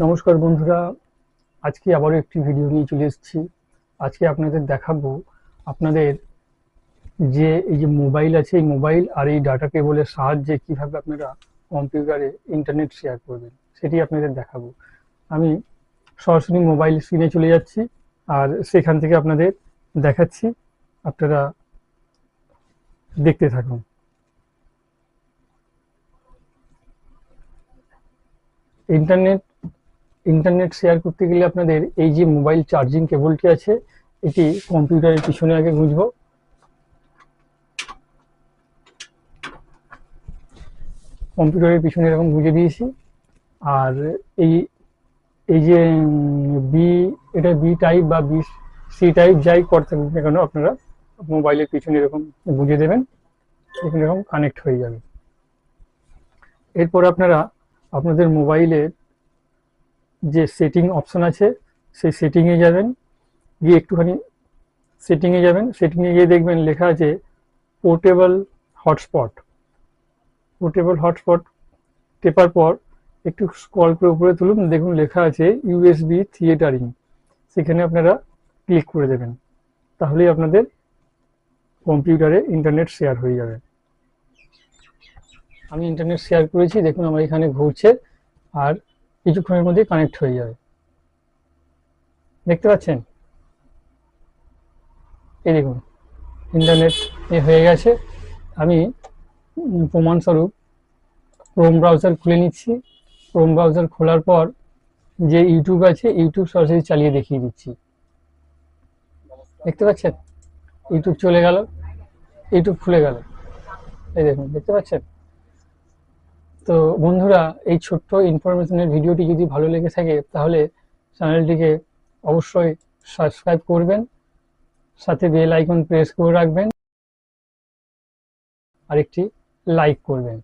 নমস্কার বন্ধুরা, আজকে আবারও একটি ভিডিও নিয়ে চলে এসেছি। আজকে আপনাদের দেখাবো আপনাদের যে এই যে মোবাইল আছে, এই মোবাইল আর এই ডাটা কেবলের সাহায্যে কিভাবে আপনারা কম্পিউটারে ইন্টারনেট শেয়ার করবেন সেটি আপনাদের দেখাবো। আমি সরাসরি মোবাইল স্ক্রিনে চলে যাচ্ছি আর সেখান থেকে আপনাদের দেখাচ্ছি, আপনারা দেখতে থাকুন। ইন্টারনেট ইন্টারনেট শেয়ার করতে গেলে আপনাদের এই যে মোবাইল চার্জিং কেবলটি আছে, এটি কম্পিউটারের পিছনে আগে গুঁজবো। কম্পিউটারের পিছনে এরকম গুঁজে দিয়েছি। আর এই এই যে বি এটা বি টাইপ বা বি সি টাইপ যাই করতে থাকুক না কেন, আপনারা মোবাইলের পিছনে এরকম গুঁজে দেবেন, এখানে এরকম কানেক্ট হয়ে যাবে। এরপর আপনারা আপনাদের মোবাইলের যে সেটিং অপশন আছে সেই সেটিংয়ে যাবেন, গিয়ে একটুখানি সেটিংয়ে যাবেন। সেটিংয়ে গিয়ে দেখবেন লেখা আছে পোর্টেবল হটস্পট। পোর্টেবল হটস্পট টেপার পর একটু স্ক্রল করে উপরে তুলুন, দেখুন লেখা আছে ইউএসবি থিয়েটারিং। সেখানে আপনারা ক্লিক করে দেবেন, তাহলেই আপনাদের কম্পিউটারে ইন্টারনেট শেয়ার হয়ে যাবে। আমি ইন্টারনেট শেয়ার করেছি, দেখুন আমার এখানে ঘুরছে আর কিছুক্ষণের মধ্যে কানেক্ট হয়ে যাবে। দেখতে পাচ্ছেন? এই দেখুন ইন্টারনেট হয়ে গেছে। আমি প্রমাণস্বরূপ ক্রোম ব্রাউজার খুলে নিচ্ছি। ক্রোম ব্রাউজার খোলার পর যে ইউটিউব আছে, ইউটিউব সরাসরি চালিয়ে দেখিয়ে দিচ্ছি। দেখতে পাচ্ছেন? ইউটিউব চলে গেল, ইউটিউব খুলে গেল। এই দেখুন, দেখতে পাচ্ছেন? তো বন্ধুরা, এই ছোট্ট ইনফরমেশনের ভিডিওটি যদি ভালো লেগে থাকে তাহলে চ্যানেলটিকে অবশ্যই সাবস্ক্রাইব করবেন, সাথে বেল আইকন প্রেস করে রাখবেন আর একটি লাইক করবেন।